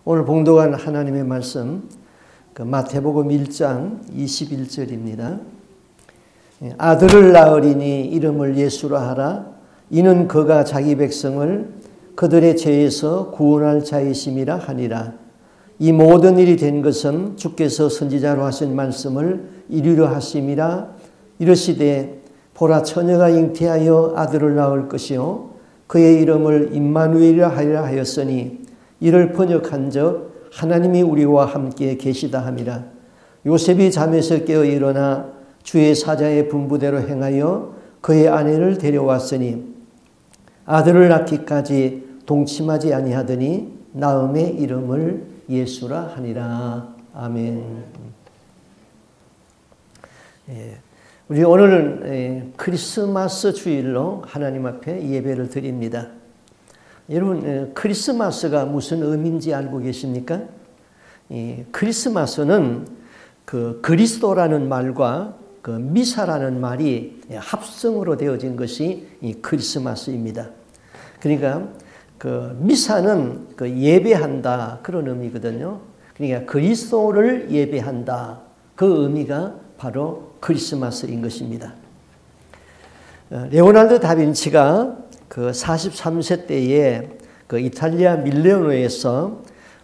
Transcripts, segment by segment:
오늘 봉독한 하나님의 말씀 마태복음 1장 21절입니다. 아들을 낳으리니 이름을 예수라 하라. 이는 그가 자기 백성을 그들의 죄에서 구원할 자이심이라 하니라. 이 모든 일이 된 것은 주께서 선지자로 하신 말씀을 이루려 하심이라. 이르시되 보라, 처녀가 잉태하여 아들을 낳을 것이요 그의 이름을 임마누엘이라 하리라 하였으니 이를 번역한즉 하나님이 우리와 함께 계시다 함이라. 요셉이 잠에서 깨어 일어나 주의 사자의 분부대로 행하여 그의 아내를 데려왔으니 아들을 낳기까지 동침하지 아니하더니 나음의 이름을 예수라 하니라. 아멘. 우리 오늘은 크리스마스 주일로 하나님 앞에 예배를 드립니다. 여러분, 크리스마스가 무슨 의미인지 알고 계십니까? 크리스마스는 그 그리스도라는 말과 그 미사라는 말이 합성으로 되어진 것이 이 크리스마스입니다. 그러니까 그 미사는 그 예배한다 그런 의미거든요. 그러니까 그리스도를 예배한다 그 의미가 바로 크리스마스인 것입니다. 레오나르도 다빈치가 그 43세 때에 그 이탈리아 밀레노에서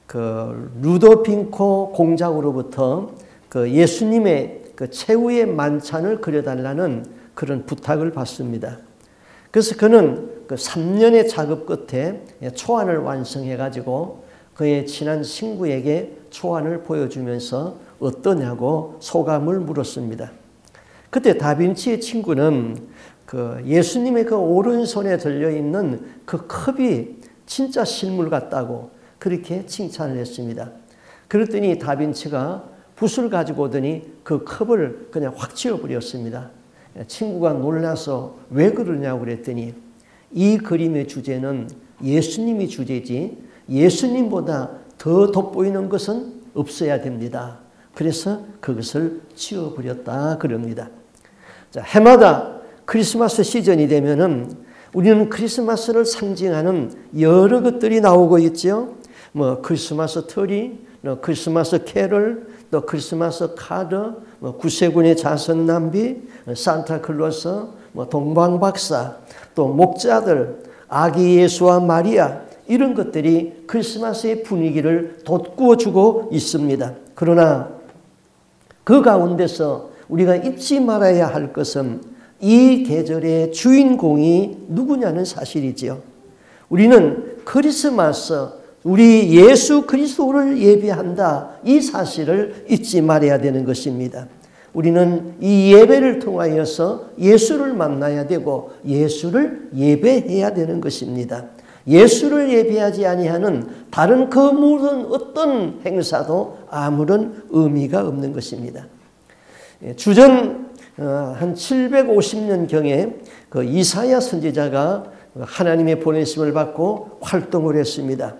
그 루도핑코 공작으로부터 그 예수님의 그 최후의 만찬을 그려달라는 그런 부탁을 받습니다. 그래서 그는 그 3년의 작업 끝에 초안을 완성해 가지고 그의 친한 친구에게 초안을 보여주면서 어떠냐고 소감을 물었습니다. 그때 다빈치의 친구는 그 예수님의 그 오른손에 들려있는 그 컵이 진짜 실물 같다고 그렇게 칭찬을 했습니다. 그랬더니 다빈치가 붓을 가지고 오더니 그 컵을 그냥 확 지워버렸습니다. 친구가 놀라서 왜 그러냐고 그랬더니 이 그림의 주제는 예수님이 주제지 예수님보다 더 돋보이는 것은 없어야 됩니다. 그래서 그것을 지워버렸다 그럽니다. 자, 해마다 크리스마스 시즌이 되면은 우리는 크리스마스를 상징하는 여러 것들이 나오고 있죠. 뭐 크리스마스 트리, 크리스마스 캐럴, 또 크리스마스 카드, 구세군의 자선 낭비, 산타클로스, 동방박사, 또 목자들, 아기 예수와 마리아 이런 것들이 크리스마스의 분위기를 돋구어주고 있습니다. 그러나 그 가운데서 우리가 잊지 말아야 할 것은 이 계절의 주인공이 누구냐는 사실이지요. 우리는 크리스마스, 우리 예수 그리스도를 예배한다. 이 사실을 잊지 말아야 되는 것입니다. 우리는 이 예배를 통하여서 예수를 만나야 되고 예수를 예배해야 되는 것입니다. 예수를 예배하지 아니하는 다른 그 모든 어떤 행사도 아무런 의미가 없는 것입니다. 주전 한 750년경에 그 이사야 선지자가 하나님의 보내심을 받고 활동을 했습니다.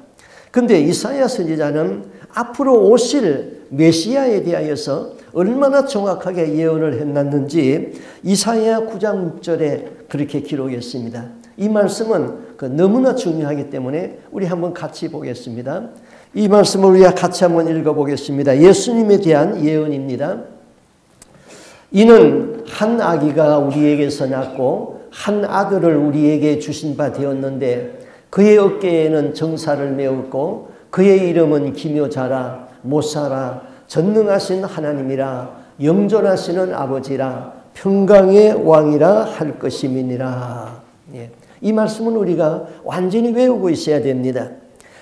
그런데 이사야 선지자는 앞으로 오실 메시아에 대하여서 얼마나 정확하게 예언을 해놨는지 이사야 9장 6절에 그렇게 기록했습니다. 이 말씀은 너무나 중요하기 때문에 우리 한번 같이 보겠습니다. 이 말씀을 우리가 같이 한번 읽어보겠습니다. 예수님에 대한 예언입니다. 이는 한 아기가 우리에게서 낳고 한 아들을 우리에게 주신 바 되었는데 그의 어깨에는 정사를 메었고 그의 이름은 기묘자라 못사라 전능하신 하나님이라 영존하시는 아버지라 평강의 왕이라 할 것임이니라. 이 말씀은 우리가 완전히 외우고 있어야 됩니다.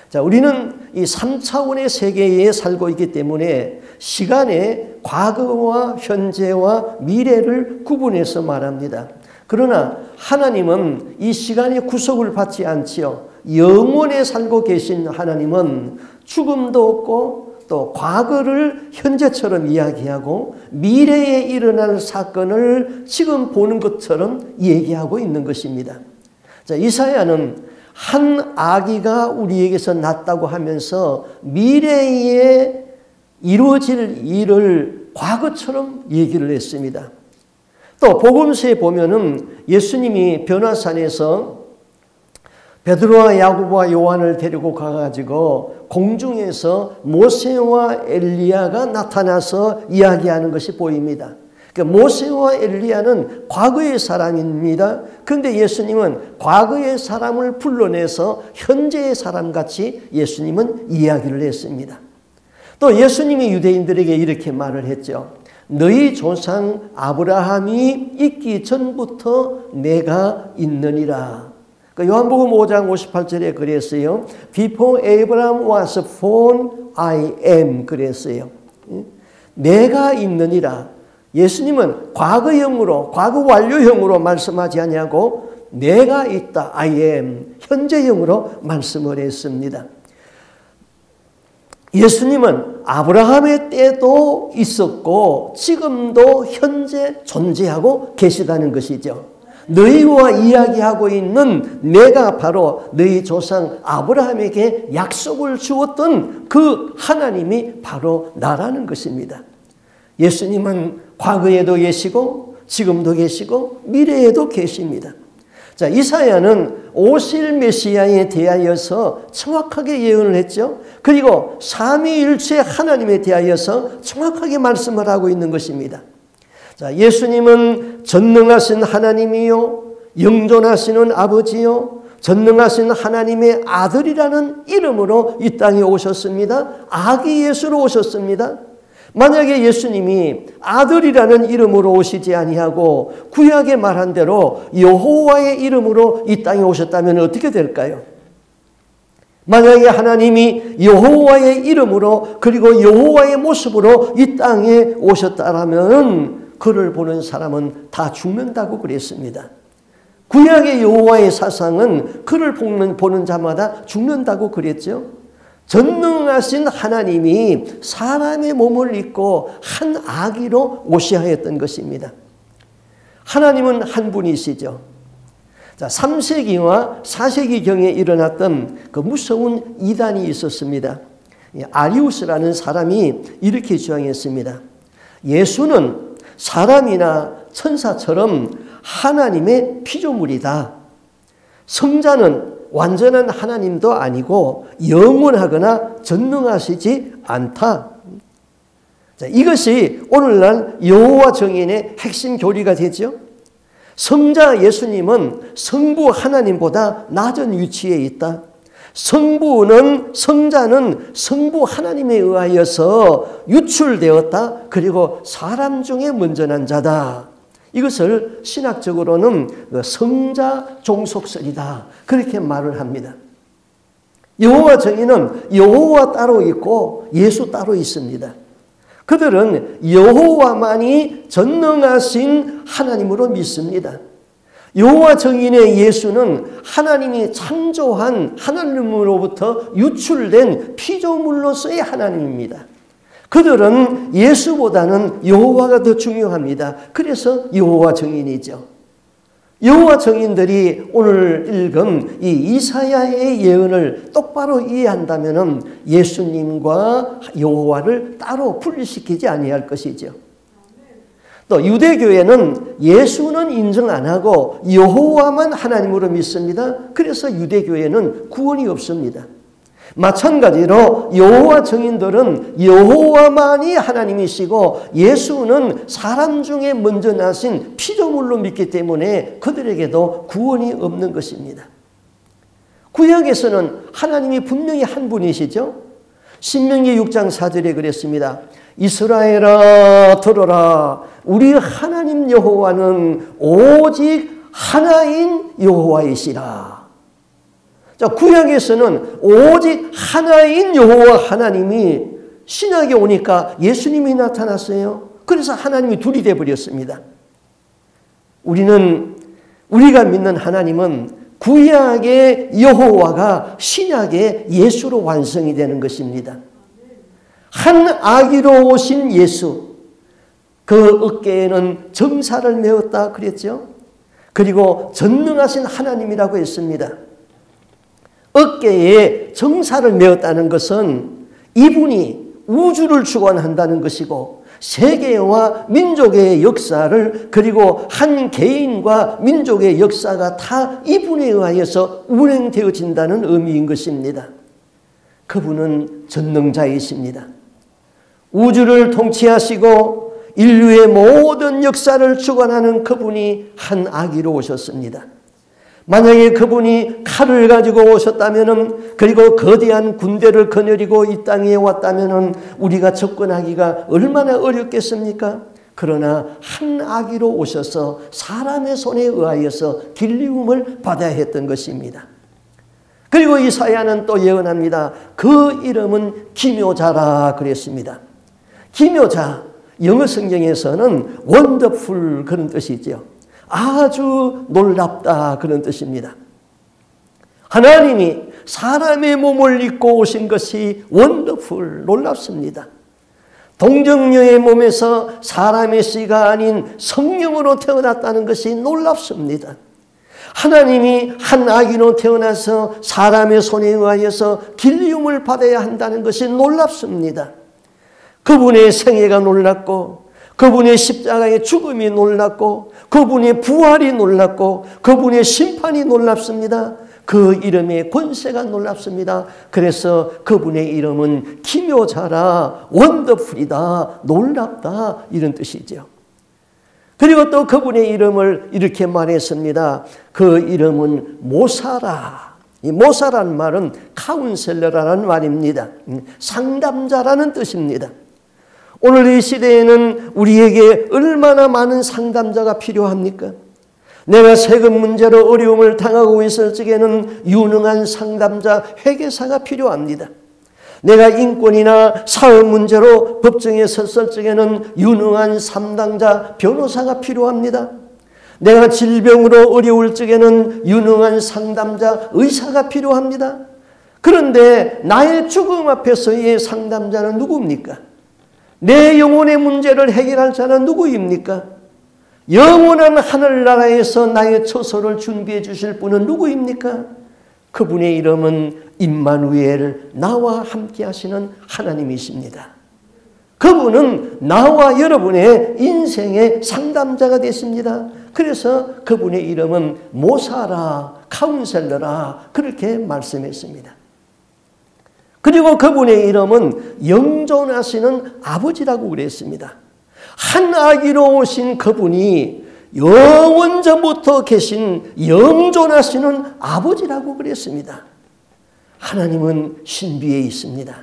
자, 우리는 이 3차원의 세계에 살고 있기 때문에 시간의 과거와 현재와 미래를 구분해서 말합니다. 그러나 하나님은 이 시간의 구속을 받지 않지요. 영원에 살고 계신 하나님은 죽음도 없고 또 과거를 현재처럼 이야기하고 미래에 일어날 사건을 지금 보는 것처럼 얘기하고 있는 것입니다. 자, 이사야는 한 아기가 우리에게서 낳았다고 하면서 미래에 이루어질 일을 과거처럼 얘기를 했습니다. 또 복음서에 보면은 예수님이 변화산에서 베드로와 야고보와 요한을 데리고 가가지고 공중에서 모세와 엘리야가 나타나서 이야기하는 것이 보입니다. 그러니까 모세와 엘리야는 과거의 사람입니다. 그런데 예수님은 과거의 사람을 불러내서 현재의 사람같이 예수님은 이야기를 했습니다. 또 예수님이 유대인들에게 이렇게 말을 했죠. 너희 조상 아브라함이 있기 전부터 내가 있느니라. 요한복음 5장 58절에 그랬어요. Before Abraham was born, I am 그랬어요. 내가 있느니라. 예수님은 과거형으로, 과거 완료형으로 말씀하지 않냐고 내가 있다, I am, 현재형으로 말씀을 했습니다. 예수님은 아브라함의 때도 있었고 지금도 현재 존재하고 계시다는 것이죠. 너희와 이야기하고 있는 내가 바로 너희 조상 아브라함에게 약속을 주었던 그 하나님이 바로 나라는 것입니다. 예수님은 과거에도 계시고 지금도 계시고 미래에도 계십니다. 자, 이사야는 오실 메시아에 대하여서 정확하게 예언을 했죠. 그리고 삼위일체 하나님에 대하여서 정확하게 말씀을 하고 있는 것입니다. 자, 예수님은 전능하신 하나님이요 영존하시는 아버지요 전능하신 하나님의 아들이라는 이름으로 이 땅에 오셨습니다. 아기 예수로 오셨습니다. 만약에 예수님이 아들이라는 이름으로 오시지 아니하고 구약에 말한 대로 여호와의 이름으로 이 땅에 오셨다면 어떻게 될까요? 만약에 하나님이 여호와의 이름으로 그리고 여호와의 모습으로 이 땅에 오셨다라면 그를 보는 사람은 다 죽는다고 그랬습니다. 구약의 여호와의 사상은 그를 보는 자마다 죽는다고 그랬죠. 전능하신 하나님이 사람의 몸을 입고 한 아기로 오셔야 했던 것입니다. 하나님은 한 분이시죠. 자, 3세기와 4세기경에 일어났던 그 무서운 이단이 있었습니다. 아리우스라는 사람이 이렇게 주장했습니다. 예수는 사람이나 천사처럼 하나님의 피조물이다. 성자는 완전한 하나님도 아니고 영원하거나 전능하시지 않다. 자, 이것이 오늘날 여호와 정인의 핵심 교리가 되죠. 성자 예수님은 성부 하나님보다 낮은 위치에 있다. 성자는 성부 하나님에 의하여서 유출되었다. 그리고 사람 중에 먼저 난 자다. 이것을 신학적으로는 성자 종속설이다. 그렇게 말을 합니다. 여호와 정의는 여호와 따로 있고 예수 따로 있습니다. 그들은 여호와만이 전능하신 하나님으로 믿습니다. 여호와 정인의 예수는 하나님이 창조한 하나님으로부터 유출된 피조물로서의 하나님입니다. 그들은 예수보다는 여호와가 더 중요합니다. 그래서 여호와 정인이죠. 여호와 정인들이 오늘 읽은 이 이사야의 예언을 똑바로 이해한다면 예수님과 여호와를 따로 분리시키지 아니할 것이죠. 또 유대교회는 예수는 인정 안 하고 여호와만 하나님으로 믿습니다. 그래서 유대교회는 구원이 없습니다. 마찬가지로 여호와 정인들은 여호와만이 하나님이시고 예수는 사람 중에 먼저 나신 피조물로 믿기 때문에 그들에게도 구원이 없는 것입니다. 구약에서는 하나님이 분명히 한 분이시죠. 신명기 6장 4절에 그랬습니다. 이스라엘아 들어라. 우리 하나님 여호와는 오직 하나인 여호와이시라. 자, 구약에서는 오직 하나인 여호와 하나님이 신약에 오니까 예수님이 나타났어요. 그래서 하나님이 둘이 되어버렸습니다. 우리가 믿는 하나님은 구약의 여호와가 신약의 예수로 완성이 되는 것입니다. 한 아기로 오신 예수, 그 어깨에는 정사를 메었다 그랬죠. 그리고 전능하신 하나님이라고 했습니다. 어깨에 정사를 메었다는 것은 이분이 우주를 주관한다는 것이고 세계와 민족의 역사를, 그리고 한 개인과 민족의 역사가 다 이분에 의하여서 운행되어진다는 의미인 것입니다. 그분은 전능자이십니다. 우주를 통치하시고 인류의 모든 역사를 주관하는 그분이 한 아기로 오셨습니다. 만약에 그분이 칼을 가지고 오셨다면, 그리고 거대한 군대를 거느리고 이 땅에 왔다면 우리가 접근하기가 얼마나 어렵겠습니까? 그러나 한 아기로 오셔서 사람의 손에 의하여서 길리움을 받아야 했던 것입니다. 그리고 이사야는 또 예언합니다. 그 이름은 기묘자라 그랬습니다. 기묘자, 영어 성경에서는 원더풀 그런 뜻이죠. 아주 놀랍다 그런 뜻입니다. 하나님이 사람의 몸을 입고 오신 것이 원더풀, 놀랍습니다. 동정녀의 몸에서 사람의 씨가 아닌 성령으로 태어났다는 것이 놀랍습니다. 하나님이 한 아기로 태어나서 사람의 손에 의하여서 길리움을 받아야 한다는 것이 놀랍습니다. 그분의 생애가 놀랍고, 그분의 십자가의 죽음이 놀랍고, 그분의 부활이 놀랍고, 그분의 심판이 놀랍습니다. 그 이름의 권세가 놀랍습니다. 그래서 그분의 이름은 기묘자라, 원더풀이다, 놀랍다 이런 뜻이죠. 그리고 또 그분의 이름을 이렇게 말했습니다. 그 이름은 모사라. 이 모사라는 말은 카운셀러라는 말입니다. 상담자라는 뜻입니다. 오늘 이 시대에는 우리에게 얼마나 많은 상담자가 필요합니까? 내가 세금 문제로 어려움을 당하고 있을 적에는 유능한 상담자, 회계사가 필요합니다. 내가 인권이나 사회 문제로 법정에 섰을 적에는 유능한 상담자, 변호사가 필요합니다. 내가 질병으로 어려울 적에는 유능한 상담자, 의사가 필요합니다. 그런데 나의 죽음 앞에서의 상담자는 누구입니까? 내 영혼의 문제를 해결할 자는 누구입니까? 영원한 하늘나라에서 나의 처소를 준비해 주실 분은 누구입니까? 그분의 이름은 임마누엘, 나와 함께 하시는 하나님이십니다. 그분은 나와 여러분의 인생의 상담자가 되십니다. 그래서 그분의 이름은 모사라, 카운셀러라 그렇게 말씀했습니다. 그리고 그분의 이름은 영존하시는 아버지라고 그랬습니다. 한 아기로 오신 그분이 영원전부터 계신 영존하시는 아버지라고 그랬습니다. 하나님은 신비에 있습니다.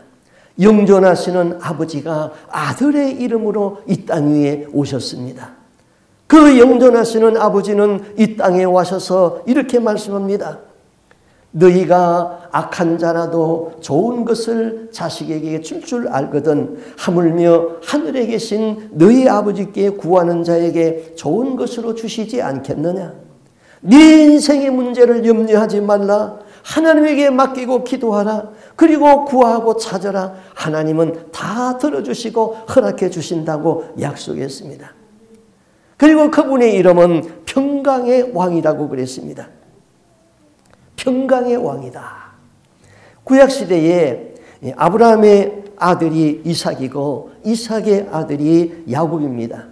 영존하시는 아버지가 아들의 이름으로 이 땅 위에 오셨습니다. 그 영존하시는 아버지는 이 땅에 와셔서 이렇게 말씀합니다. 너희가 악한 자라도 좋은 것을 자식에게 줄 줄 알거든 하물며 하늘에 계신 너희 아버지께 구하는 자에게 좋은 것으로 주시지 않겠느냐. 네 인생의 문제를 염려하지 말라. 하나님에게 맡기고 기도하라. 그리고 구하고 찾아라. 하나님은 다 들어주시고 허락해 주신다고 약속했습니다. 그리고 그분의 이름은 평강의 왕이라고 그랬습니다. 평강의 왕이다. 구약시대에 아브라함의 아들이 이삭이고 이삭의 아들이 야곱입니다.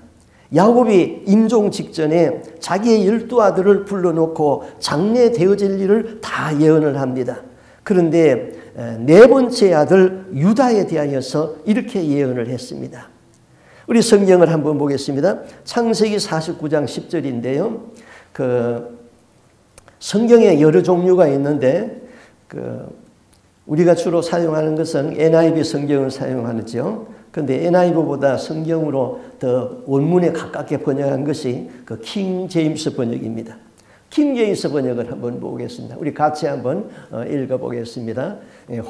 야곱이 임종 직전에 자기의 12아들을 불러놓고 장례 되어질 일을 다 예언을 합니다. 그런데 네 번째 아들 유다에 대하여서 이렇게 예언을 했습니다. 우리 성경을 한번 보겠습니다. 창세기 49장 10절인데요. 성경에 여러 종류가 있는데 우리가 주로 사용하는 것은 NIV 성경을 사용하죠. 그런데 NIV보다 성경으로 더 원문에 가깝게 번역한 것이 킹 제임스 번역입니다. 킹 제임스 번역을 한번 보겠습니다. 우리 같이 한번 읽어보겠습니다.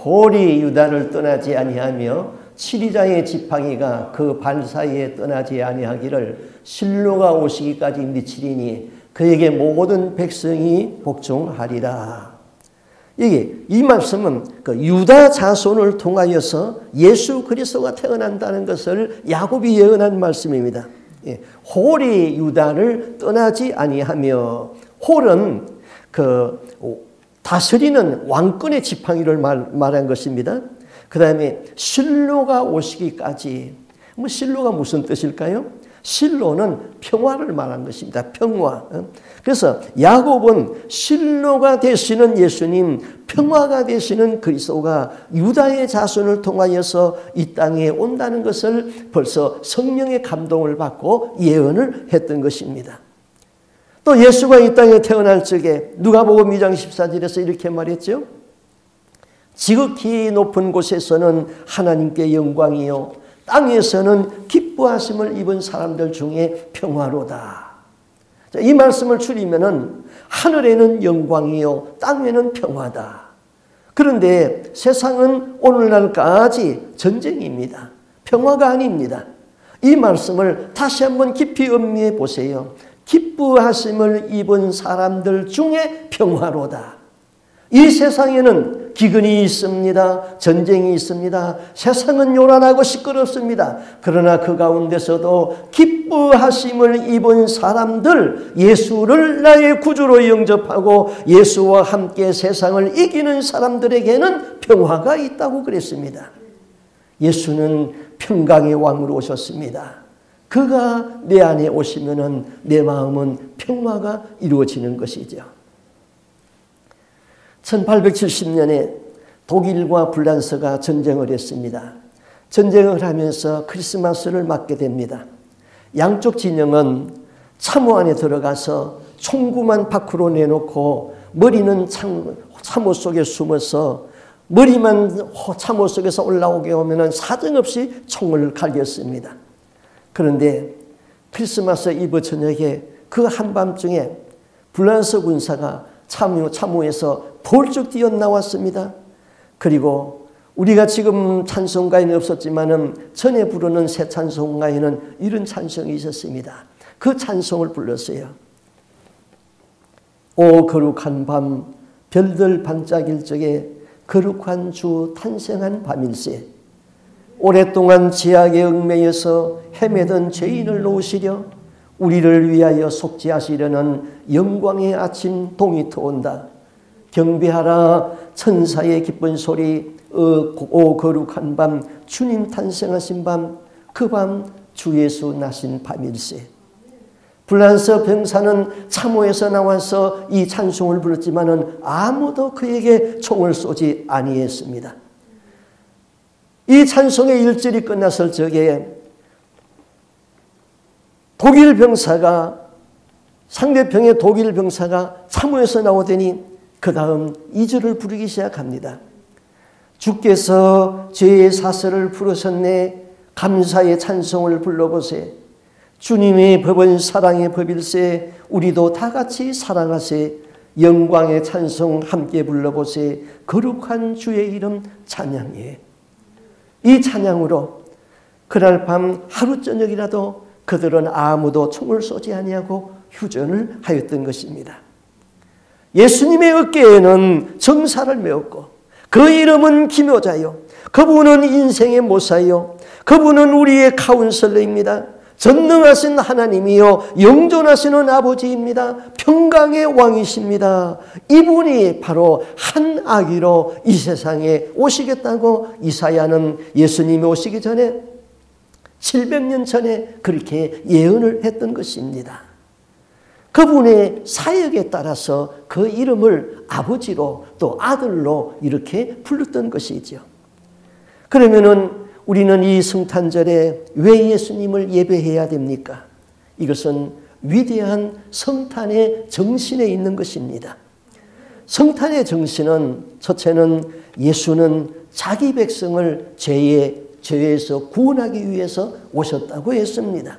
홀이 유다를 떠나지 아니하며 치리자의 지팡이가 그 발 사이에 떠나지 아니하기를 실로가 오시기까지 미치리니 그에게 모든 백성이 복종하리라. 이 말씀은 유다 자손을 통하여서 예수 그리스도가 태어난다는 것을 야곱이 예언한 말씀입니다. 홀이 유다를 떠나지 아니하며, 홀은 다스리는 왕권의 지팡이를 말한 것입니다. 그 다음에 실로가 오시기까지, 뭐 실로가 무슨 뜻일까요? 실로는 평화를 말한 것입니다. 평화. 그래서 야곱은 실로가 되시는 예수님, 평화가 되시는 그리스도가 유다의 자손을 통하여서 이 땅에 온다는 것을 벌써 성령의 감동을 받고 예언을 했던 것입니다. 또 예수가 이 땅에 태어날 적에 누가복음 2장 14절에서 이렇게 말했죠. 지극히 높은 곳에서는 하나님께 영광이요 땅에서는 기뻐하심을 입은 사람들 중에 평화로다. 이 말씀을 줄이면은 하늘에는 영광이요 땅에는 평화다. 그런데 세상은 오늘날까지 전쟁입니다. 평화가 아닙니다. 이 말씀을 다시 한번 깊이 음미해 보세요. 기뻐하심을 입은 사람들 중에 평화로다. 이 세상에는 기근이 있습니다. 전쟁이 있습니다. 세상은 요란하고 시끄럽습니다. 그러나 그 가운데서도 기뻐하심을 입은 사람들, 예수를 나의 구주로 영접하고 예수와 함께 세상을 이기는 사람들에게는 평화가 있다고 그랬습니다. 예수는 평강의 왕으로 오셨습니다. 그가 내 안에 오시면은 내 마음은 평화가 이루어지는 것이죠. 1870년에 독일과 불란서가 전쟁을 했습니다. 전쟁을 하면서 크리스마스를 맞게 됩니다. 양쪽 진영은 참호 안에 들어가서 총구만 밖으로 내놓고 머리는 참호 속에 숨어서 머리만 참호 속에서 올라오게 오면 사정없이 총을 갈겼습니다. 그런데 크리스마스 이브 저녁에 그 한밤중에 불란서 군사가 참호에서 벌쩍 뛰어나왔습니다. 그리고 우리가 지금 찬송가에는 없었지만은 전에 부르는 새 찬송가에는 이런 찬송이 있었습니다. 그 찬송을 불렀어요. 오 거룩한 밤 별들 반짝일 적에 거룩한 주 탄생한 밤일세 오랫동안 지악에 얽매여서 헤매던 죄인을 놓으시려 우리를 위하여 속죄하시려는 영광의 아침 동이 터온다. 경배하라 천사의 기쁜 소리 오 거룩한 밤 주님 탄생하신 밤 그 밤 주 예수 나신 밤일세. 불란서 병사는 참호에서 나와서 이 찬송을 불렀지만은 아무도 그에게 총을 쏘지 아니했습니다. 이 찬송의 1절이 끝났을 적에 독일 병사가 상대편의 독일 병사가 참호에서 나오더니 그 다음 2절을 부르기 시작합니다. 주께서 죄의 사슬을 풀으셨네 감사의 찬송을 불러보세. 주님의 법은 사랑의 법일세 우리도 다 같이 사랑하세. 영광의 찬송 함께 불러보세. 거룩한 주의 이름 찬양해. 이 찬양으로 그날 밤 하루 저녁이라도 그들은 아무도 총을 쏘지 아니하고 휴전을 하였던 것입니다. 예수님의 어깨에는 정사를 메었고 그 이름은 기묘자요. 그분은 인생의 모사요. 그분은 우리의 카운슬러입니다. 전능하신 하나님이요 영존하시는 아버지입니다. 평강의 왕이십니다. 이분이 바로 한 아기로 이 세상에 오시겠다고 이사야는 예수님이 오시기 전에 700년 전에 그렇게 예언을 했던 것입니다. 그분의 사역에 따라서 그 이름을 아버지로 또 아들로 이렇게 불렀던 것이죠. 그러면은 우리는 이 성탄절에 왜 예수님을 예배해야 됩니까? 이것은 위대한 성탄의 정신에 있는 것입니다. 성탄의 정신은 첫째는 예수는 자기 백성을 죄에서 구원하기 위해서 오셨다고 했습니다.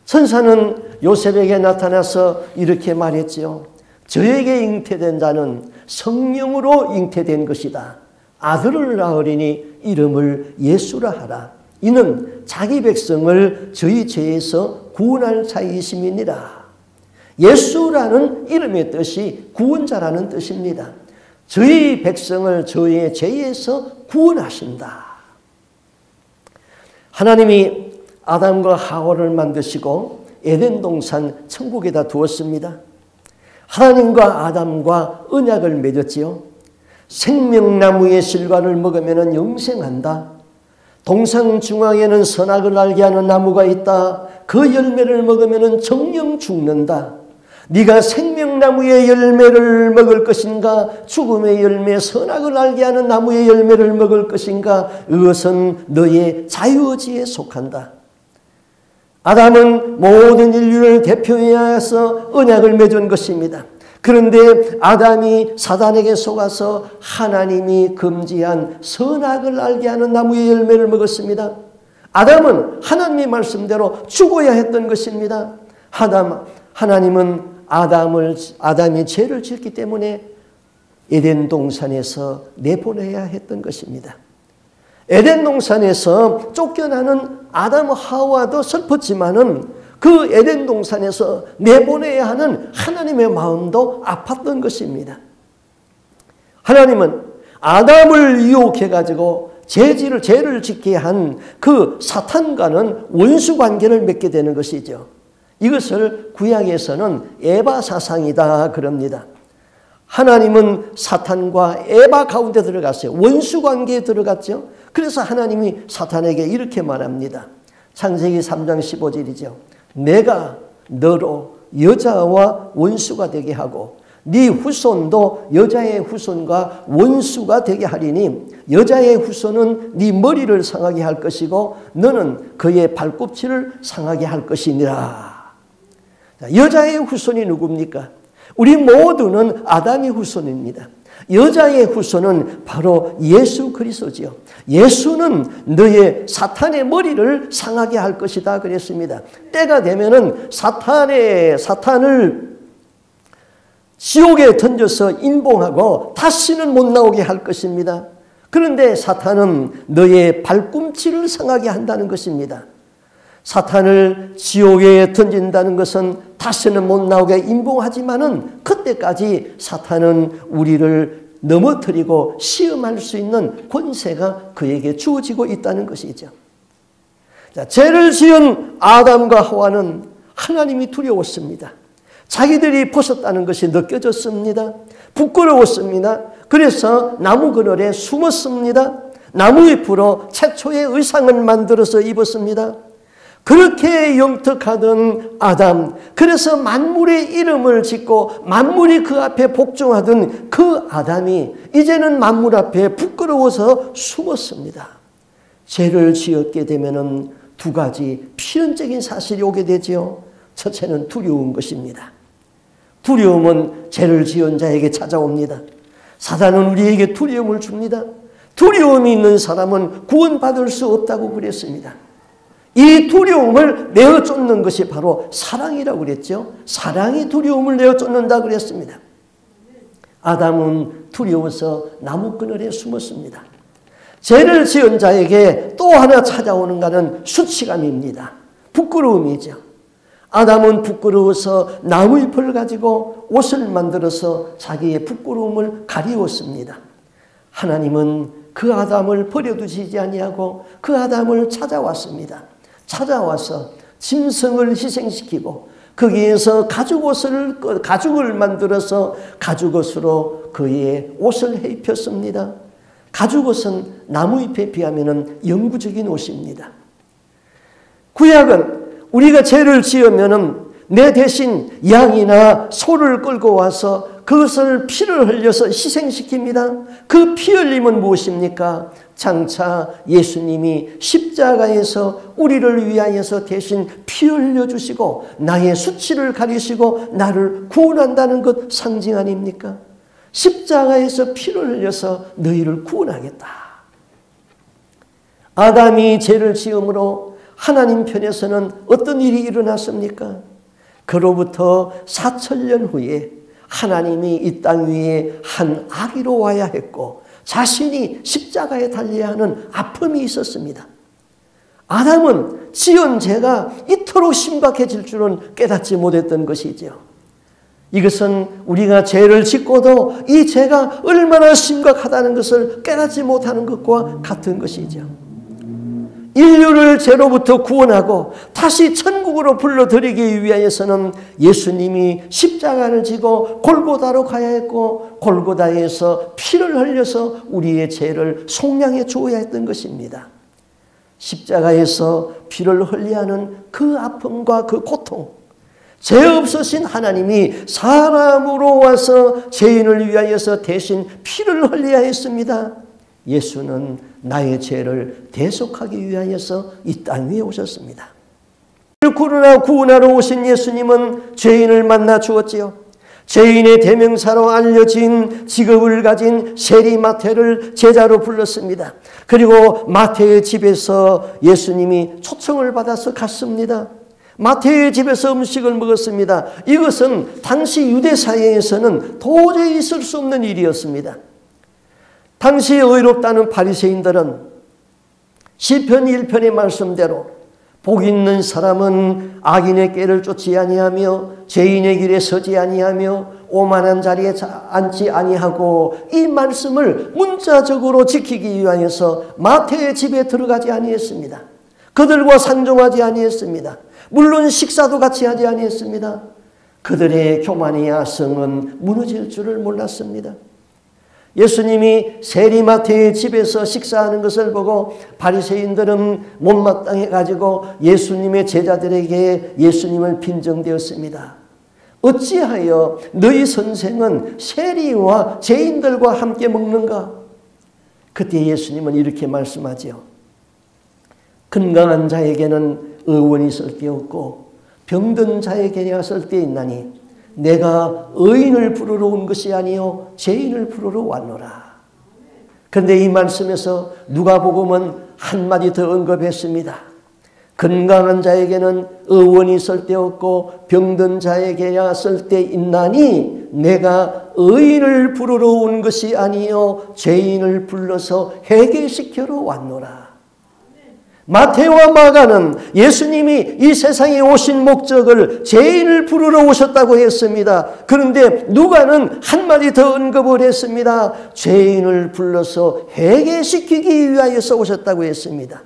천사는 요셉에게 나타나서 이렇게 말했지요. 저에게 잉태된 자는 성령으로 잉태된 것이다. 아들을 낳으리니 이름을 예수라 하라. 이는 자기 백성을 저희 죄에서 구원할 자이심이니라. 예수라는 이름의 뜻이 구원자라는 뜻입니다. 저희 백성을 저희의 죄에서 구원하신다. 하나님이 아담과 하와를 만드시고 에덴 동산 천국에다 두었습니다. 하나님과 아담과 언약을 맺었지요. 생명나무의 실과를 먹으면 영생한다. 동상 중앙에는 선악을 알게 하는 나무가 있다. 그 열매를 먹으면 정령 죽는다. 네가 생명나무의 열매를 먹을 것인가, 죽음의 열매, 선악을 알게 하는 나무의 열매를 먹을 것인가, 이것은 너의 자유의지에 속한다. 아담은 모든 인류를 대표하여서 언약을 맺은 것입니다. 그런데 아담이 사단에게 속아서 하나님이 금지한 선악을 알게 하는 나무의 열매를 먹었습니다. 아담은 하나님의 말씀대로 죽어야 했던 것입니다. 하나님은 아담이 죄를 지었기 때문에 에덴 동산에서 내보내야 했던 것입니다. 에덴 동산에서 쫓겨나는 아담 하와도 슬펐지만은 그 에덴 동산에서 내보내야 하는 하나님의 마음도 아팠던 것입니다. 하나님은 아담을 유혹해가지고 죄를 짓게 한 그 사탄과는 원수 관계를 맺게 되는 것이죠. 이것을 구약에서는 에바 사상이다 그럽니다. 하나님은 사탄과 에바 가운데 들어갔어요. 원수 관계에 들어갔죠. 그래서 하나님이 사탄에게 이렇게 말합니다. 창세기 3장 15절이죠. 내가 너로 여자와 원수가 되게 하고 네 후손도 여자의 후손과 원수가 되게 하리니 여자의 후손은 네 머리를 상하게 할 것이고 너는 그의 발꿈치를 상하게 할 것이니라. 여자의 후손이 누굽니까? 우리 모두는 아담의 후손입니다. 여자의 후손은 바로 예수 그리스도지요. 예수는 너의 사탄의 머리를 상하게 할 것이다 그랬습니다. 때가 되면은 사탄을 지옥에 던져서 인봉하고 다시는 못 나오게 할 것입니다. 그런데 사탄은 너의 발꿈치를 상하게 한다는 것입니다. 사탄을 지옥에 던진다는 것은 다시는 못 나오게 인봉하지만은 그때까지 사탄은 우리를 넘어뜨리고 시험할 수 있는 권세가 그에게 주어지고 있다는 것이죠. 자, 죄를 지은 아담과 하와는 하나님이 두려웠습니다. 자기들이 벗었다는 것이 느껴졌습니다. 부끄러웠습니다. 그래서 나무 그늘에 숨었습니다. 나무 잎으로 최초의 의상을 만들어서 입었습니다. 그렇게 영특하던 아담, 그래서 만물의 이름을 짓고 만물이 그 앞에 복종하던 그 아담이 이제는 만물 앞에 부끄러워서 숨었습니다. 죄를 지었게 되면은 두 가지 필연적인 사실이 오게 되죠. 첫째는 두려운 것입니다. 두려움은 죄를 지은 자에게 찾아옵니다. 사단은 우리에게 두려움을 줍니다. 두려움이 있는 사람은 구원받을 수 없다고 그랬습니다. 이 두려움을 내어 쫓는 것이 바로 사랑이라고 그랬죠. 사랑이 두려움을 내어 쫓는다 그랬습니다. 아담은 두려워서 나무 그늘에 숨었습니다. 죄를 지은 자에게 또 하나 찾아오는 것은 수치감입니다. 부끄러움이죠. 아담은 부끄러워서 나무잎을 가지고 옷을 만들어서 자기의 부끄러움을 가리웠습니다. 하나님은 그 아담을 버려두시지 아니하고 그 아담을 찾아왔습니다. 찾아와서 짐승을 희생시키고 거기에서 가죽을 만들어서 가죽옷으로 그의 옷을 입혔습니다. 가죽옷은 나무잎에 비하면 영구적인 옷입니다. 구약은 우리가 죄를 지으면은 내 대신 양이나 소를 끌고 와서 그것을 피를 흘려서 희생시킵니다. 그 피 흘림은 무엇입니까? 장차 예수님이 십자가에서 우리를 위하여서 대신 피 흘려주시고 나의 수치를 가리시고 나를 구원한다는 것 상징 아닙니까? 십자가에서 피를 흘려서 너희를 구원하겠다. 아담이 죄를 지음으로 하나님 편에서는 어떤 일이 일어났습니까? 그로부터 4,000년 후에 하나님이 이 땅 위에 한 아기로 와야 했고 자신이 십자가에 달려야 하는 아픔이 있었습니다. 아담은 지은 죄가 이토록 심각해질 줄은 깨닫지 못했던 것이죠. 이것은 우리가 죄를 짓고도 이 죄가 얼마나 심각하다는 것을 깨닫지 못하는 것과 같은 것이죠. 인류를 죄로부터 구원하고 다시 천국으로 불러들이기 위하여서는 예수님이 십자가를 지고 골고다로 가야 했고 골고다에서 피를 흘려서 우리의 죄를 속량해 주어야 했던 것입니다. 십자가에서 피를 흘리하는 그 아픔과 그 고통, 죄 없으신 하나님이 사람으로 와서 죄인을 위하여서 대신 피를 흘리하였습니다. 예수는 나의 죄를 대속하기 위하여서 이 땅 위에 오셨습니다. 그러나 구원하러 오신 예수님은 죄인을 만나 주었지요. 죄인의 대명사로 알려진 직업을 가진 세리 마태를 제자로 불렀습니다. 그리고 마태의 집에서 예수님이 초청을 받아서 갔습니다. 마태의 집에서 음식을 먹었습니다. 이것은 당시 유대 사회에서는 도저히 있을 수 없는 일이었습니다. 당시 의롭다는 바리새인들은 시편 1편의 말씀대로 복 있는 사람은 악인의 꾀를 쫓지 아니하며 죄인의 길에 서지 아니하며 오만한 자리에 앉지 아니하고, 이 말씀을 문자적으로 지키기 위하여서 마태의 집에 들어가지 아니했습니다. 그들과 상종하지 아니했습니다. 물론 식사도 같이 하지 아니했습니다. 그들의 교만의 야성은 무너질 줄을 몰랐습니다. 예수님이 세리 마태의 집에서 식사하는 것을 보고 바리새인들은 못마땅해 가지고 예수님의 제자들에게 예수님을 빈정되었습니다. 어찌하여 너희 선생은 세리와 죄인들과 함께 먹는가? 그때 예수님은 이렇게 말씀하지요. 건강한 자에게는 의원이 있을 데 없고 병든 자에게야 쓸 데 있나니 내가 의인을 부르러 온 것이 아니요 죄인을 부르러 왔노라. 그런데 이 말씀에서 누가복음은 한마디 더 언급했습니다. 건강한 자에게는 의원이 있을 데 없고 병든 자에게야 쓸 데 있나니 내가 의인을 부르러 온 것이 아니요 죄인을 불러서 회개시키러 왔노라. 마태와 마가는 예수님이 이 세상에 오신 목적을 죄인을 부르러 오셨다고 했습니다. 그런데 누가는 한마디 더 언급을 했습니다. 죄인을 불러서 회개시키기 위하여서 오셨다고 했습니다.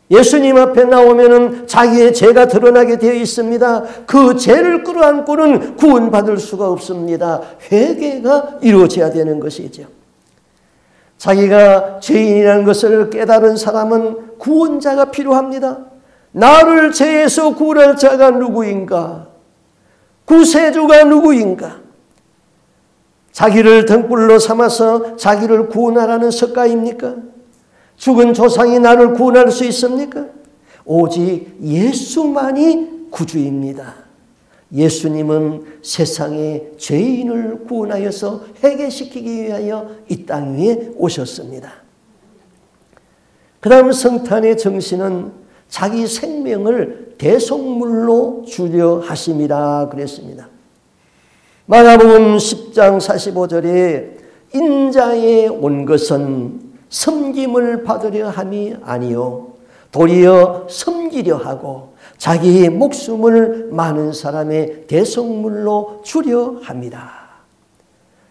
예수님 앞에 나오면은 자기의 죄가 드러나게 되어 있습니다. 그 죄를 끌어안고는 구원받을 수가 없습니다. 회개가 이루어져야 되는 것이죠. 자기가 죄인이라는 것을 깨달은 사람은 구원자가 필요합니다. 나를 죄에서 구원할 자가 누구인가? 구세주가 누구인가? 자기를 등불로 삼아서 자기를 구원하라는 석가입니까? 죽은 조상이 나를 구원할 수 있습니까? 오직 예수만이 구주입니다. 예수님은 세상의 죄인을 구원하여서 회개시키기 위하여 이 땅 위에 오셨습니다. 그 다음 성탄의 정신은 자기 생명을 대속물로 주려 하심이라 그랬습니다. 마가복음 10장 45절에 인자에 온 것은 섬김을 받으려 함이 아니요 도리어 섬기려 하고 자기의 목숨을 많은 사람의 대속물로 주려 합니다.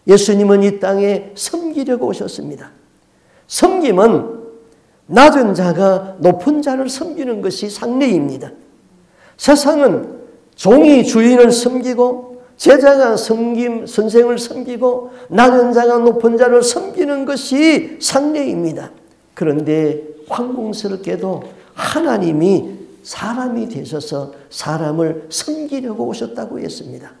예수님은 이 땅에 섬기려고 오셨습니다. 섬김은 낮은 자가 높은 자를 섬기는 것이 상례입니다. 세상은 종이 주인을 섬기고 제자가 선생을 섬기고 낮은 자가 높은 자를 섬기는 것이 상례입니다. 그런데 황공스럽게도 하나님이 사람이 되셔서 사람을 섬기려고 오셨다고 했습니다.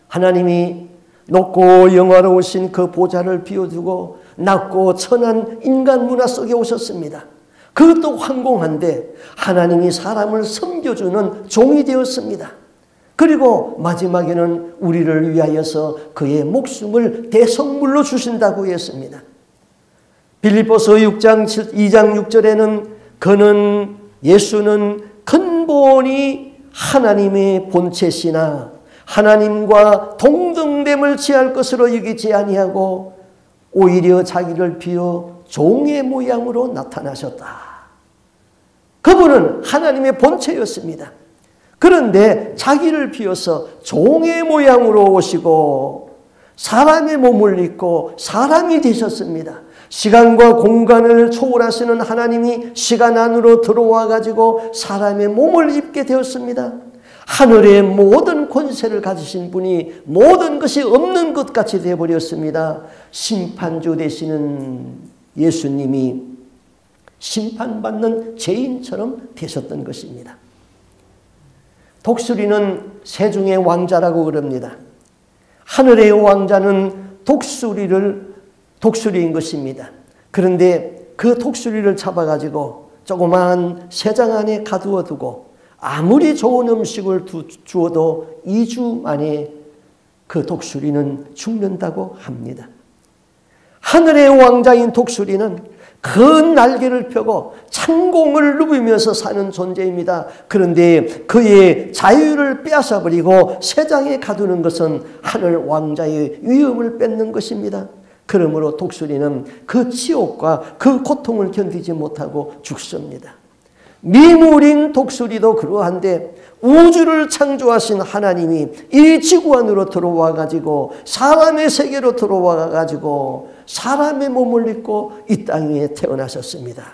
하나님이 높고 영화로우신 그 보좌를 비워두고 낮고 천한 인간 문화 속에 오셨습니다. 그것도 황공한데 하나님이 사람을 섬겨주는 종이 되었습니다. 그리고 마지막에는 우리를 위하여서 그의 목숨을 대속물로 주신다고 했습니다. 빌립보서 2장 6절에는 예수는 근본이 하나님의 본체시나 하나님과 동등됨을 취할 것으로 여기지 아니하고 오히려 자기를 비워 종의 모양으로 나타나셨다. 그분은 하나님의 본체였습니다. 그런데 자기를 비워서 종의 모양으로 오시고 사람의 몸을 입고 사람이 되셨습니다. 시간과 공간을 초월하시는 하나님이 시간 안으로 들어와 가지고 사람의 몸을 입게 되었습니다. 하늘의 모든 권세를 가지신 분이 모든 것이 없는 것 같이 되어버렸습니다. 심판주 되시는 예수님이 심판받는 죄인처럼 되셨던 것입니다. 독수리는 세중의 왕자라고 그럽니다. 하늘의 왕자는 독수리인 것입니다. 그런데 그 독수리를 잡아가지고 조그마한 새장 안에 가두어 두고 아무리 좋은 음식을 주어도 2주 만에 그 독수리는 죽는다고 합니다. 하늘의 왕자인 독수리는 큰 날개를 펴고 창공을 누비면서 사는 존재입니다. 그런데 그의 자유를 빼앗아버리고 새장에 가두는 것은 하늘 왕자의 위엄을 뺏는 것입니다. 그러므로 독수리는 그 치욕과 그 고통을 견디지 못하고 죽습니다. 미물인 독수리도 그러한데 우주를 창조하신 하나님이 이 지구 안으로 들어와 가지고 사람의 세계로 들어와 가지고 사람의 몸을 입고 이 땅 위에 태어나셨습니다.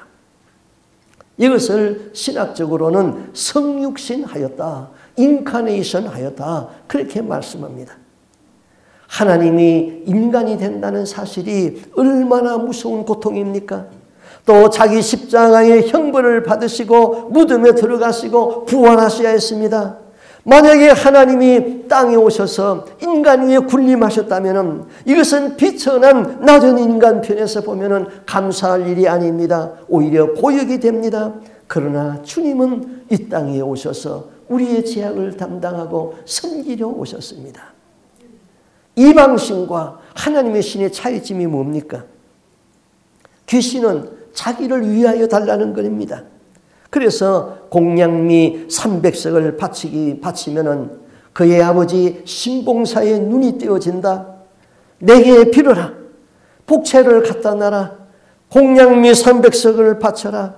이것을 신학적으로는 성육신하였다, 인카네이션 하였다, 그렇게 말씀합니다. 하나님이 인간이 된다는 사실이 얼마나 무서운 고통입니까? 또 자기 십자가의 형벌을 받으시고 무덤에 들어가시고 부활하셔야 했습니다. 만약에 하나님이 땅에 오셔서 인간 위에 군림하셨다면 이것은 비천한 낮은 인간 편에서 보면 감사할 일이 아닙니다. 오히려 고역이 됩니다. 그러나 주님은 이 땅에 오셔서 우리의 죄악을 담당하고 섬기려 오셨습니다. 이방신과 하나님의 신의 차이점이 뭡니까? 귀신은 자기를 위하여 달라는 것입니다. 그래서 공양미 300석을 바치면은 그의 아버지 신봉사의 눈이 띄어진다. 내게 빌어라. 복채를 갖다 놔라. 공양미 300석을 바쳐라.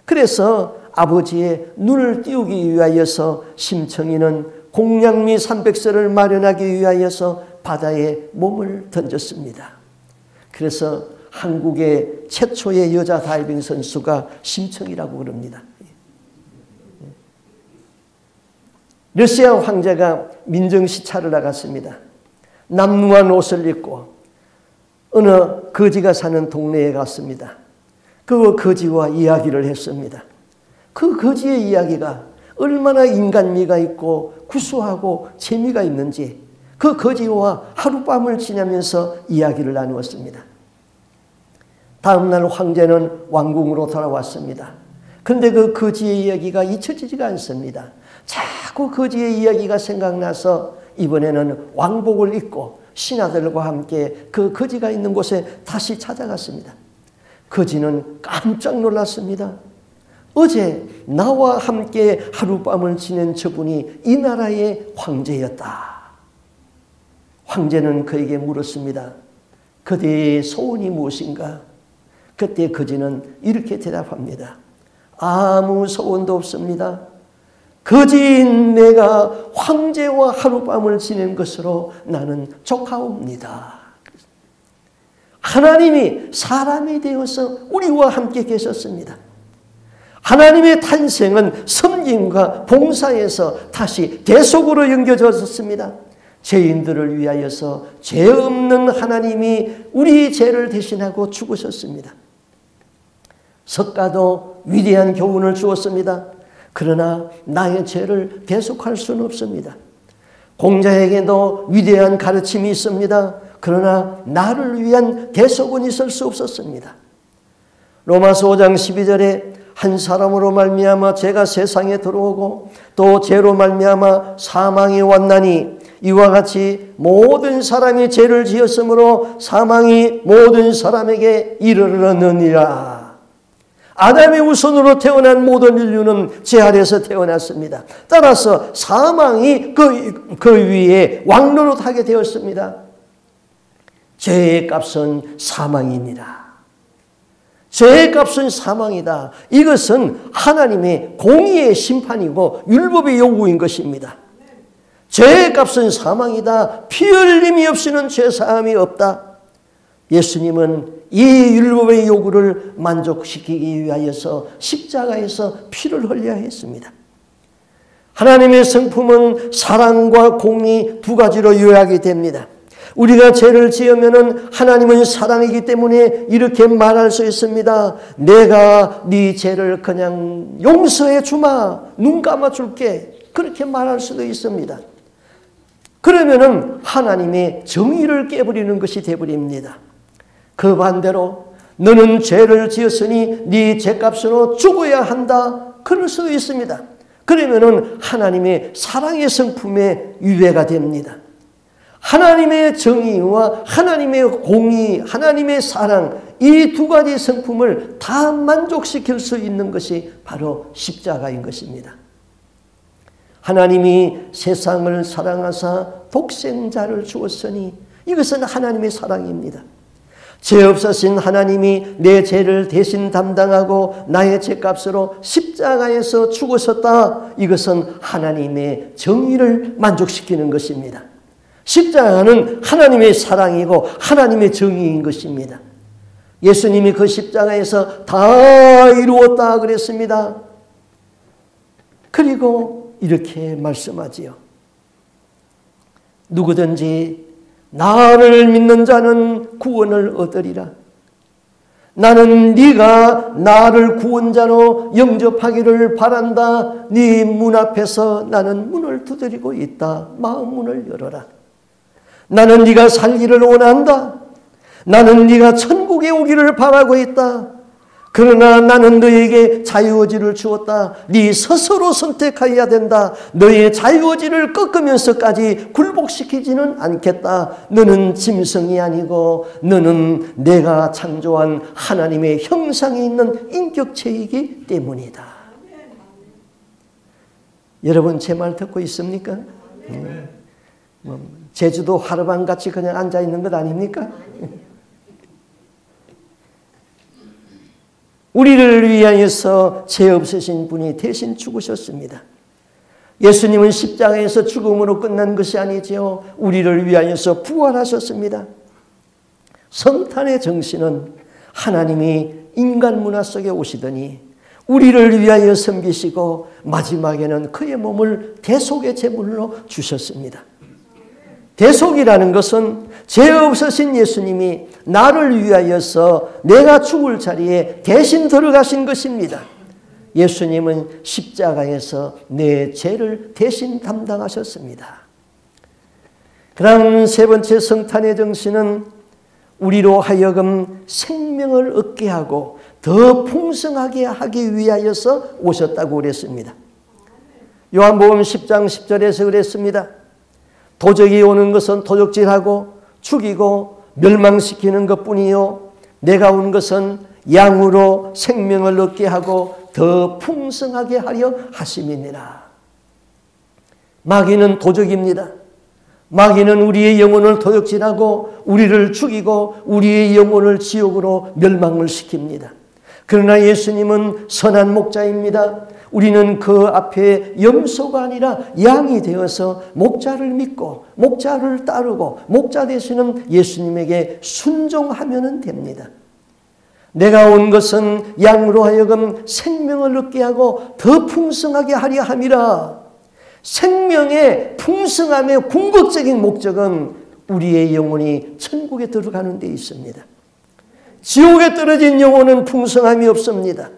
그래서 아버지의 눈을 띄우기 위하여서 심청이는 공양미 300석을 마련하기 위하여서 바다에 몸을 던졌습니다. 그래서 한국의 최초의 여자 다이빙 선수가 심청이라고 그럽니다. 러시아 황제가 민정시찰을 나갔습니다. 남루한 옷을 입고 어느 거지가 사는 동네에 갔습니다. 그 거지와 이야기를 했습니다. 그 거지의 이야기가 얼마나 인간미가 있고 구수하고 재미가 있는지 그 거지와 하룻밤을 지내면서 이야기를 나누었습니다. 다음 날 황제는 왕궁으로 돌아왔습니다. 그런데 그 거지의 이야기가 잊혀지지가 않습니다. 자꾸 거지의 이야기가 생각나서 이번에는 왕복을 입고 신하들과 함께 그 거지가 있는 곳에 다시 찾아갔습니다. 거지는 깜짝 놀랐습니다. 어제 나와 함께 하룻밤을 지낸 저분이 이 나라의 황제였다. 황제는 그에게 물었습니다. 그대의 소원이 무엇인가? 그때 거지는 이렇게 대답합니다. 아무 소원도 없습니다. 거지인 내가 황제와 하룻밤을 지낸 것으로 나는 족하옵니다. 하나님이 사람이 되어서 우리와 함께 계셨습니다. 하나님의 탄생은 섬김과 봉사에서 다시 대속으로 연결되었습니다. 죄인들을 위하여서 죄 없는 하나님이 우리 죄를 대신하고 죽으셨습니다. 석가도 위대한 교훈을 주었습니다. 그러나 나의 죄를 대속할 수는 없습니다. 공자에게도 위대한 가르침이 있습니다. 그러나 나를 위한 대속은 있을 수 없었습니다. 로마서 5장 12절에 한 사람으로 말미암아 죄가 세상에 들어오고 또 죄로 말미암아 사망이 왔나니 이와 같이 모든 사람이 죄를 지었으므로 사망이 모든 사람에게 이르렀느니라. 아담의 후손으로 태어난 모든 인류는 죄 아래에서 태어났습니다. 따라서 사망이 그 위에 왕노릇하게 되었습니다. 죄의 값은 사망입니다. 죄의 값은 사망이다. 이것은 하나님의 공의의 심판이고 율법의 요구인 것입니다. 죄의 값은 사망이다. 피 흘림이 없이는 죄사함이 없다. 예수님은 이 율법의 요구를 만족시키기 위하여서 십자가에서 피를 흘려야 했습니다. 하나님의 성품은 사랑과 공의 두 가지로 요약이 됩니다. 우리가 죄를 지으면은 하나님은 사랑이기 때문에 이렇게 말할 수 있습니다. 내가 네 죄를 그냥 용서해 주마. 눈 감아 줄게. 그렇게 말할 수도 있습니다. 그러면은 하나님의 정의를 깨버리는 것이 되어버립니다. 그 반대로 너는 죄를 지었으니 네 죄값으로 죽어야 한다. 그럴 수도 있습니다. 그러면은 하나님의 사랑의 성품에 위배가 됩니다. 하나님의 정의와 하나님의 공의, 하나님의 사랑, 이 두 가지 성품을 다 만족시킬 수 있는 것이 바로 십자가인 것입니다. 하나님이 세상을 사랑하사 독생자를 주었으니 이것은 하나님의 사랑입니다. 죄 없으신 하나님이 내 죄를 대신 담당하고 나의 죄값으로 십자가에서 죽으셨다. 이것은 하나님의 정의를 만족시키는 것입니다. 십자가는 하나님의 사랑이고 하나님의 정의인 것입니다. 예수님이 그 십자가에서 다 이루었다 그랬습니다. 그리고 이렇게 말씀하지요. 누구든지 나를 믿는 자는 구원을 얻으리라. 나는 네가 나를 구원자로 영접하기를 바란다. 네 문 앞에서 나는 문을 두드리고 있다. 마음 문을 열어라. 나는 네가 살기를 원한다. 나는 네가 천국에 오기를 바라고 있다. 그러나 나는 너에게 자유의지를 주었다. 네 스스로 선택해야 된다. 너의 자유의지를 꺾으면서까지 굴복시키지는 않겠다. 너는 짐승이 아니고 너는 내가 창조한 하나님의 형상이 있는 인격체이기 때문이다. 여러분 제 말 듣고 있습니까? 제주도 하루방같이 그냥 앉아있는 것 아닙니까? 우리를 위하여서 죄 없으신 분이 대신 죽으셨습니다. 예수님은 십자가에서 죽음으로 끝난 것이 아니지요. 우리를 위하여서 부활하셨습니다. 성탄의 정신은 하나님이 인간 문화 속에 오시더니 우리를 위하여 섬기시고 마지막에는 그의 몸을 대속의 제물로 주셨습니다. 대속이라는 것은 죄 없으신 예수님이 나를 위하여서 내가 죽을 자리에 대신 들어가신 것입니다. 예수님은 십자가에서 내 죄를 대신 담당하셨습니다. 그 다음 세 번째 성탄의 정신은 우리로 하여금 생명을 얻게 하고 더 풍성하게 하기 위하여서 오셨다고 그랬습니다. 요한복음 10장 10절에서 그랬습니다. 도적이 오는 것은 도적질하고 죽이고 멸망시키는 것뿐이요 내가 온 것은 양으로 생명을 얻게 하고 더 풍성하게 하려 하심이니라. 마귀는 도적입니다. 마귀는 우리의 영혼을 도적질하고 우리를 죽이고 우리의 영혼을 지옥으로 멸망을 시킵니다. 그러나 예수님은 선한 목자입니다. 우리는 그 앞에 염소가 아니라 양이 되어서 목자를 믿고 목자를 따르고 목자 되시는 예수님에게 순종하면 됩니다. 내가 온 것은 양으로 하여금 생명을 얻게 하고 더 풍성하게 하려 함이라. 생명의 풍성함의 궁극적인 목적은 우리의 영혼이 천국에 들어가는 데 있습니다. 지옥에 떨어진 영혼은 풍성함이 없습니다.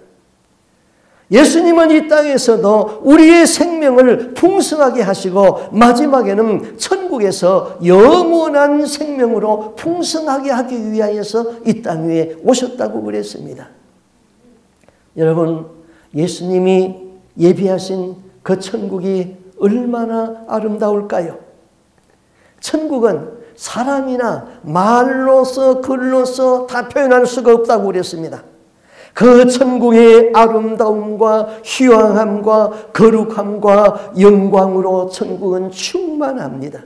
예수님은 이 땅에서도 우리의 생명을 풍성하게 하시고 마지막에는 천국에서 영원한 생명으로 풍성하게 하기 위하여서 이 땅 위에 오셨다고 그랬습니다. 여러분, 예수님이 예비하신 그 천국이 얼마나 아름다울까요? 천국은 사람이나 말로서 글로서 다 표현할 수가 없다고 그랬습니다. 그 천국의 아름다움과 희왕함과 거룩함과 영광으로 천국은 충만합니다.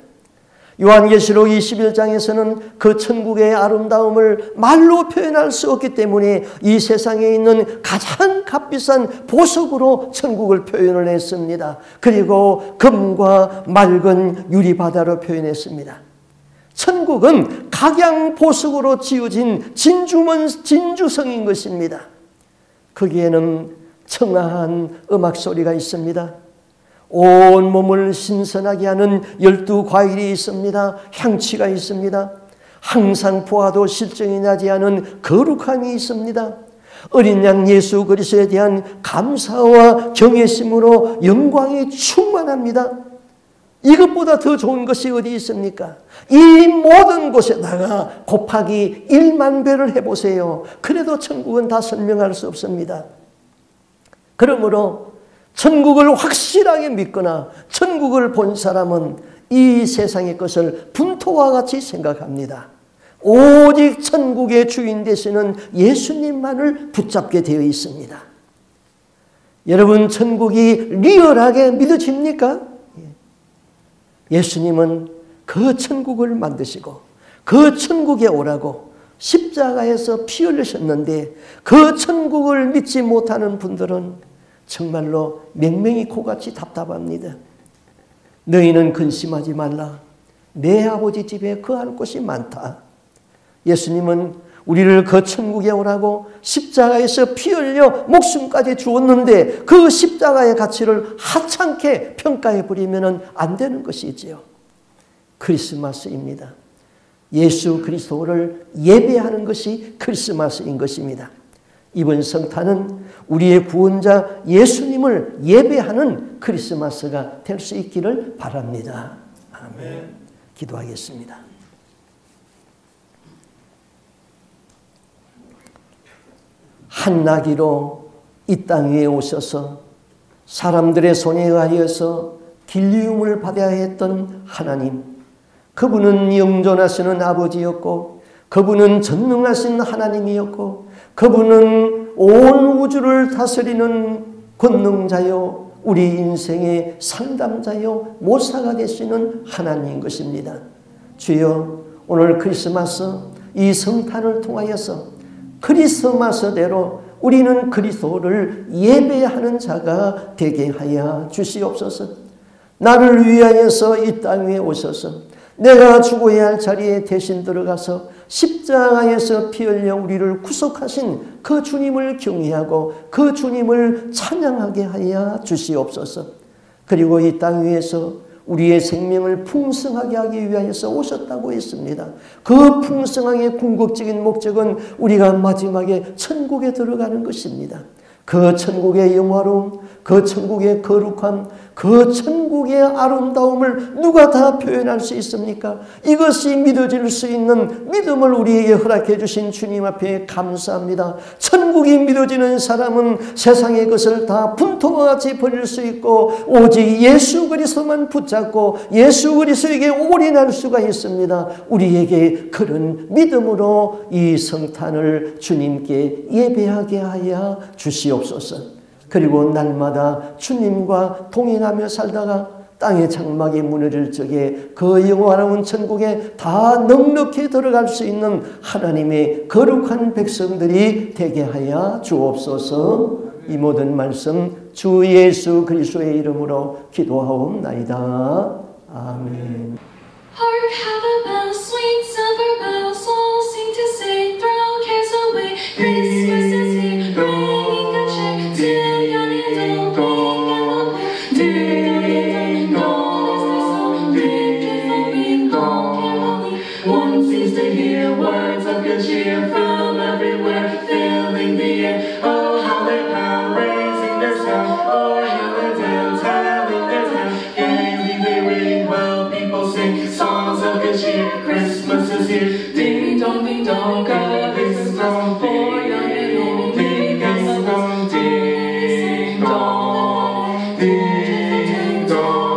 요한계시록 21장에서는 그 천국의 아름다움을 말로 표현할 수 없기 때문에 이 세상에 있는 가장 값비싼 보석으로 천국을 표현을 했습니다. 그리고 금과 맑은 유리바다로 표현했습니다. 천국은 각양보석으로 지어진 진주성인 것입니다. 거기에는 청아한 음악 소리가 있습니다. 온 몸을 신선하게 하는 12과일이 있습니다. 향취가 있습니다. 항상 보아도 실증이 나지 않은 거룩함이 있습니다. 어린 양 예수 그리스도에 대한 감사와 경외심으로 영광이 충만합니다. 이것보다 더 좋은 것이 어디 있습니까? 이 모든 곳에다가 곱하기 1만 배를 해보세요. 그래도 천국은 다 설명할 수 없습니다. 그러므로 천국을 확실하게 믿거나 천국을 본 사람은 이 세상의 것을 분토와 같이 생각합니다. 오직 천국의 주인 되시는 예수님만을 붙잡게 되어 있습니다. 여러분, 천국이 리얼하게 믿어집니까? 예수님은 그 천국을 만드시고 그 천국에 오라고 십자가에서 피 흘리셨는데 그 천국을 믿지 못하는 분들은 정말로 맹맹이 코같이 답답합니다. 너희는 근심하지 말라. 내 아버지 집에 거할 곳이 많다. 예수님은 우리를 그 천국에 오라고 십자가에서 피 흘려 목숨까지 주었는데 그 십자가의 가치를 하찮게 평가해 버리면 안 되는 것이지요. 크리스마스입니다. 예수 그리스도를 예배하는 것이 크리스마스인 것입니다. 이번 성탄은 우리의 구원자 예수님을 예배하는 크리스마스가 될 수 있기를 바랍니다. 아멘. 기도하겠습니다. 한나기로 이 땅 위에 오셔서 사람들의 손에 의하여서 길리움을 받아야 했던 하나님, 그분은 영존하시는 아버지였고 그분은 전능하신 하나님이었고 그분은 온 우주를 다스리는 권능자요 우리 인생의 상담자요 모사가 되시는 하나님인 것입니다. 주여, 오늘 크리스마스 이 성탄을 통하여서 크리스마스대로 우리는 그리스도를 예배하는 자가 되게 하여 주시옵소서. 나를 위하여서 이 땅 위에 오셔서 내가 죽어야 할 자리에 대신 들어가서 십자가에서 피 흘려 우리를 구속하신 그 주님을 경외하고 그 주님을 찬양하게 하여 주시옵소서. 그리고 이 땅 위에서 우리의 생명을 풍성하게 하기 위하여서 오셨다고 했습니다. 그 풍성함의 궁극적인 목적은 우리가 마지막에 천국에 들어가는 것입니다. 그 천국의 영화로움, 그 천국의 거룩함, 그 천국의 아름다움을 누가 다 표현할 수 있습니까? 이것이 믿어질 수 있는 믿음을 우리에게 허락해 주신 주님 앞에 감사합니다. 천국이 믿어지는 사람은 세상의 것을 다 분토와 같이 버릴 수 있고 오직 예수 그리스도만 붙잡고 예수 그리스도에게 올인할 수가 있습니다. 우리에게 그런 믿음으로 이 성탄을 주님께 예배하게 하여 주시옵소서. 그리고 날마다 주님과 동행하며 살다가 땅의 장막이 무너질 적에 그 영원한 천국에 다 넉넉히 들어갈 수 있는 하나님의 거룩한 백성들이 되게 하여 주옵소서. 이 모든 말씀 주 예수 그리스도의 이름으로 기도하옵나이다. 아멘. Hark, how the bells, sweet silver bells, all seem to say, throw cares away. Christmas is here, ringing good cheer. Ding dong, ding dong, ding dong, ding dong. One seems to hear words of good cheer from everywhere, filling the air. Oh, how they pound, raising their sound. Oh, hill and dale, telling their tale. Gaily they ring, well people sing songs of good cheer. Christmas is here. Ding dong, God is born for young and old. Ding dong, ding dong, ding dong,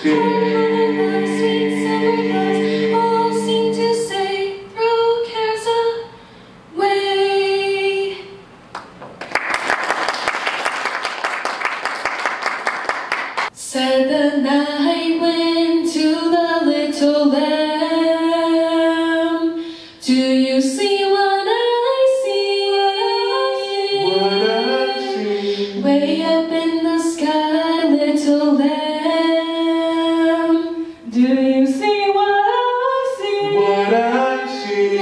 ding. Sweet silver bells all seem to say, throw cares away. Said the night wind to the little lamb, do you see what I see? What I see. Way up in the sky, little lamb, do you see what I see? What I see.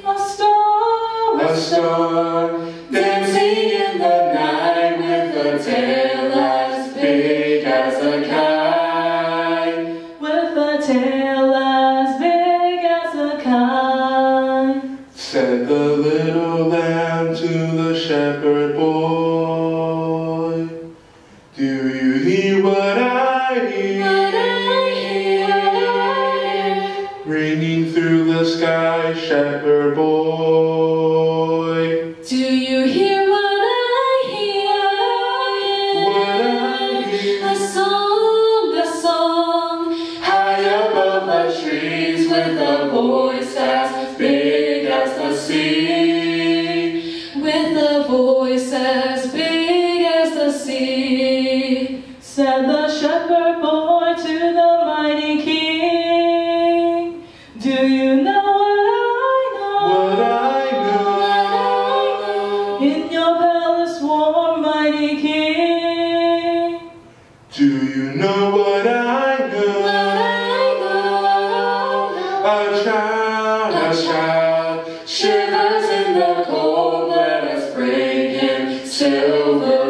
A star, A star dancing in the night with a tail as big boy. Do you hear what I hear? Ringing through the sky, shepherd boy. Do you hear what I hear? What I hear? A song, high above the trees with a voice as big as the sea. With a voice as big as the sea. Said the shepherd boy to the mighty king. Do you know what What I I know? In your palace warm, mighty king. Do you know what I know? A child shivers in the cold. Let us bring him silver